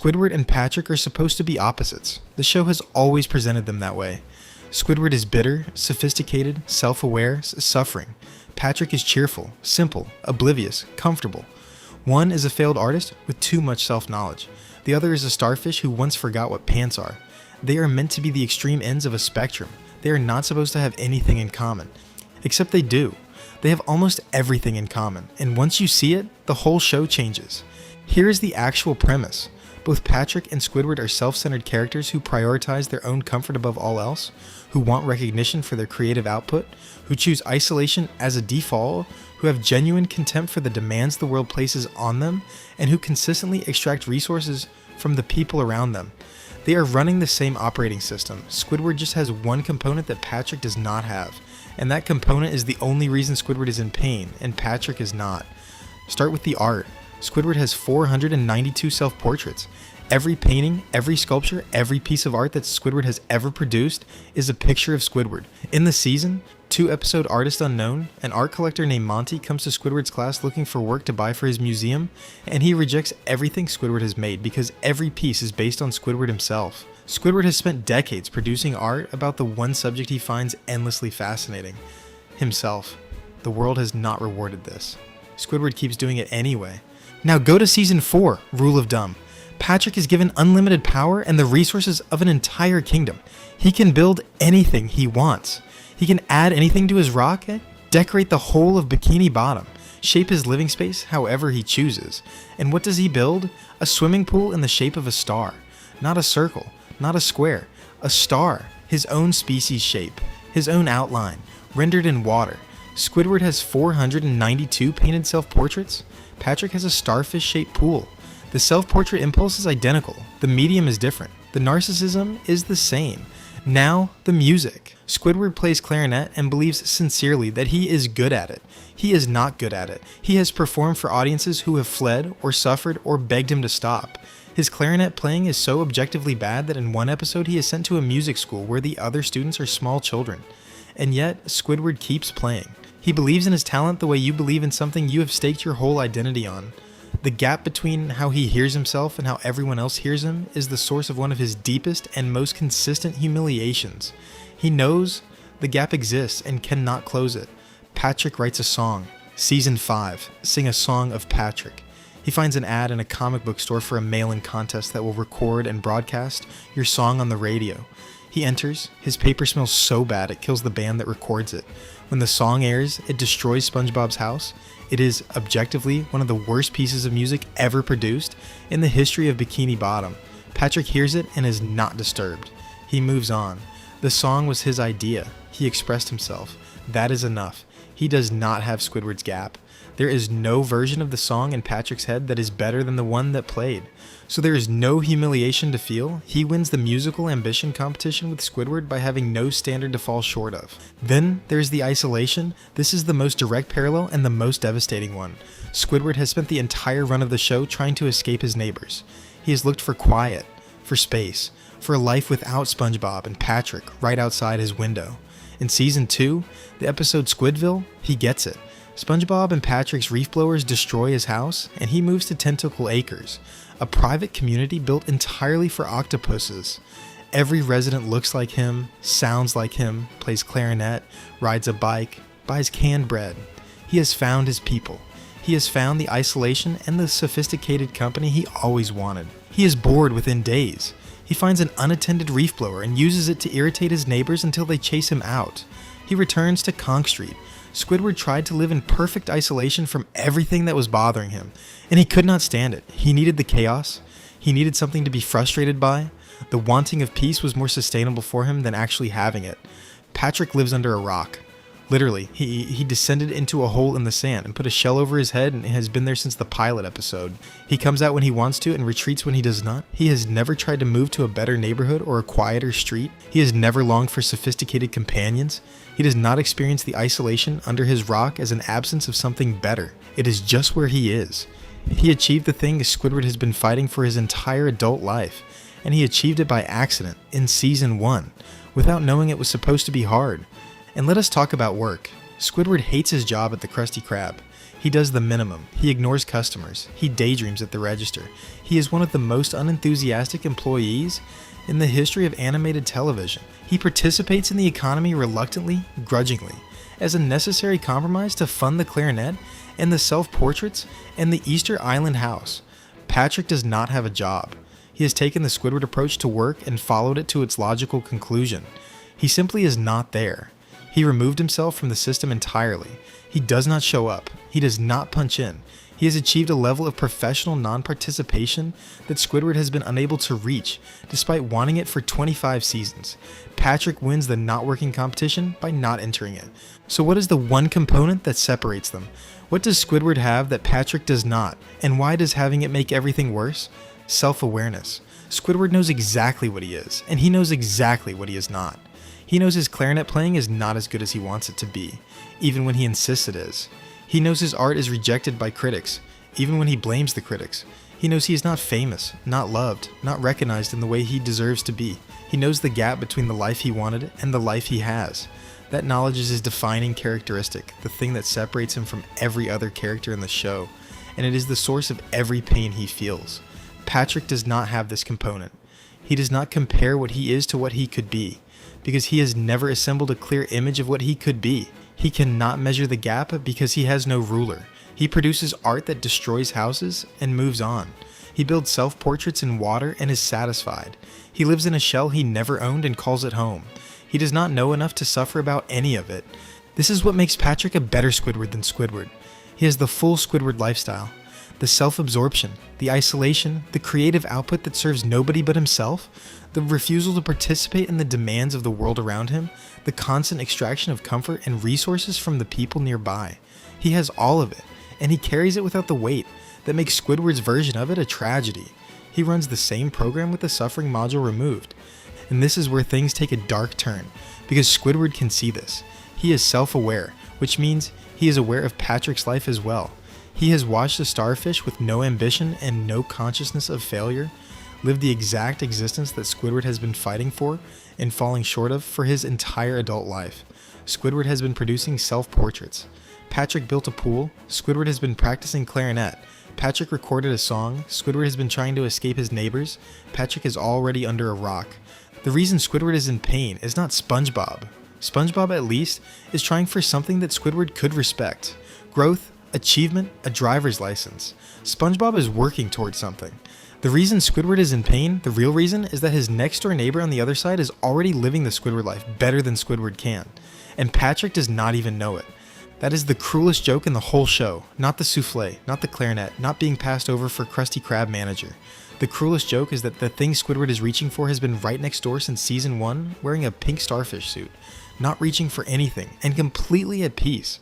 Squidward and Patrick are supposed to be opposites. The show has always presented them that way. Squidward is bitter, sophisticated, self-aware, suffering. Patrick is cheerful, simple, oblivious, comfortable. One is a failed artist with too much self-knowledge. The other is a starfish who once forgot what pants are. They are meant to be the extreme ends of a spectrum. They are not supposed to have anything in common. Except they do. They have almost everything in common, and once you see it, the whole show changes. Here is the actual premise. Both Patrick and Squidward are self-centered characters who prioritize their own comfort above all else, who want recognition for their creative output, who choose isolation as a default, who have genuine contempt for the demands the world places on them, and who consistently extract resources from the people around them. They are running the same operating system. Squidward just has one component that Patrick does not have, and that component is the only reason Squidward is in pain, and Patrick is not. Start with the art. Squidward has 492 self-portraits. Every painting, every sculpture, every piece of art that Squidward has ever produced is a picture of Squidward. In the season, 2-episode Artist Unknown, an art collector named Monty comes to Squidward's class looking for work to buy for his museum, and he rejects everything Squidward has made because every piece is based on Squidward himself. Squidward has spent decades producing art about the one subject he finds endlessly fascinating: himself. The world has not rewarded this. Squidward keeps doing it anyway. Now go to Season 4, Rule of Dumb. Patrick is given unlimited power and the resources of an entire kingdom. He can build anything he wants. He can add anything to his rock, decorate the whole of Bikini Bottom, shape his living space however he chooses. And what does he build? A swimming pool in the shape of a star. Not a circle, not a square. A star, his own species shape, his own outline, rendered in water. Squidward has 492 painted self-portraits. Patrick has a starfish-shaped pool. The self-portrait impulse is identical. The medium is different. The narcissism is the same. Now, the music. Squidward plays clarinet and believes sincerely that he is good at it. He is not good at it. He has performed for audiences who have fled or suffered or begged him to stop. His clarinet playing is so objectively bad that in one episode he is sent to a music school where the other students are small children. And yet, Squidward keeps playing. He believes in his talent the way you believe in something you have staked your whole identity on. The gap between how he hears himself and how everyone else hears him is the source of one of his deepest and most consistent humiliations. He knows the gap exists and cannot close it. Patrick writes a song. Season 5, Sing a Song of Patrick. He finds an ad in a comic book store for a mail-in contest that will record and broadcast your song on the radio. He enters. His paper smells so bad it kills the band that records it. When the song airs, it destroys SpongeBob's house. It is, objectively, one of the worst pieces of music ever produced in the history of Bikini Bottom. Patrick hears it and is not disturbed. He moves on. The song was his idea. He expressed himself. That is enough. He does not have Squidward's gap. There is no version of the song in Patrick's head that is better than the one that played. So there is no humiliation to feel. He wins the musical ambition competition with Squidward by having no standard to fall short of. Then there's the isolation. This is the most direct parallel and the most devastating one. Squidward has spent the entire run of the show trying to escape his neighbors. He has looked for quiet, for space, for a life without SpongeBob and Patrick right outside his window. In Season 2, the episode Squidville, he gets it. SpongeBob and Patrick's reef blowers destroy his house, and he moves to Tentacle Acres, a private community built entirely for octopuses. Every resident looks like him, sounds like him, plays clarinet, rides a bike, buys canned bread. He has found his people. He has found the isolation and the sophisticated company he always wanted. He is bored within days. He finds an unattended reef blower and uses it to irritate his neighbors until they chase him out. He returns to Conch Street. Squidward tried to live in perfect isolation from everything that was bothering him, and he could not stand it. He needed the chaos. He needed something to be frustrated by. The wanting of peace was more sustainable for him than actually having it. Patrick lives under a rock. Literally, he descended into a hole in the sand and put a shell over his head and has been there since the pilot episode. He comes out when he wants to and retreats when he does not. He has never tried to move to a better neighborhood or a quieter street. He has never longed for sophisticated companions. He does not experience the isolation under his rock as an absence of something better. It is just where he is. He achieved the thing Squidward has been fighting for his entire adult life, and he achieved it by accident in Season 1, without knowing it was supposed to be hard. And let us talk about work. Squidward hates his job at the Krusty Krab. He does the minimum. He ignores customers. He daydreams at the register. He is one of the most unenthusiastic employees in the history of animated television. He participates in the economy reluctantly, grudgingly, as a necessary compromise to fund the clarinet and the self-portraits and the Easter Island house. Patrick does not have a job. He has taken the Squidward approach to work and followed it to its logical conclusion. He simply is not there. He removed himself from the system entirely. He does not show up. He does not punch in. He has achieved a level of professional non-participation that Squidward has been unable to reach, despite wanting it for 25 seasons. Patrick wins the not working competition by not entering it. So what is the one component that separates them? What does Squidward have that Patrick does not? And why does having it make everything worse? Self-awareness. Squidward knows exactly what he is, and he knows exactly what he is not. He knows his clarinet playing is not as good as he wants it to be, even when he insists it is. He knows his art is rejected by critics, even when he blames the critics. He knows he is not famous, not loved, not recognized in the way he deserves to be. He knows the gap between the life he wanted and the life he has. That knowledge is his defining characteristic, the thing that separates him from every other character in the show, and it is the source of every pain he feels. Patrick does not have this component. He does not compare what he is to what he could be, because he has never assembled a clear image of what he could be. He cannot measure the gap because he has no ruler. He produces art that destroys houses and moves on. He builds self-portraits in water and is satisfied. He lives in a shell he never owned and calls it home. He does not know enough to suffer about any of it. This is what makes Patrick a better Squidward than Squidward. He has the full Squidward lifestyle. The self-absorption, the isolation, the creative output that serves nobody but himself, the refusal to participate in the demands of the world around him, the constant extraction of comfort and resources from the people nearby. He has all of it, and he carries it without the weight that makes Squidward's version of it a tragedy. He runs the same program with the suffering module removed. And this is where things take a dark turn, because Squidward can see this. He is self-aware, which means he is aware of Patrick's life as well. He has watched a starfish with no ambition and no consciousness of failure live the exact existence that Squidward has been fighting for and falling short of for his entire adult life. Squidward has been producing self-portraits. Patrick built a pool. Squidward has been practicing clarinet. Patrick recorded a song. Squidward has been trying to escape his neighbors. Patrick is already under a rock. The reason Squidward is in pain is not SpongeBob. SpongeBob, at least, is trying for something that Squidward could respect. Growth, achievement, a driver's license. SpongeBob is working towards something. The reason Squidward is in pain, the real reason, is that his next door neighbor on the other side is already living the Squidward life better than Squidward can. And Patrick does not even know it. That is the cruelest joke in the whole show. Not the souffle, not the clarinet, not being passed over for Krusty Krab manager. The cruelest joke is that the thing Squidward is reaching for has been right next door since season 1, wearing a pink starfish suit, not reaching for anything, and completely at peace.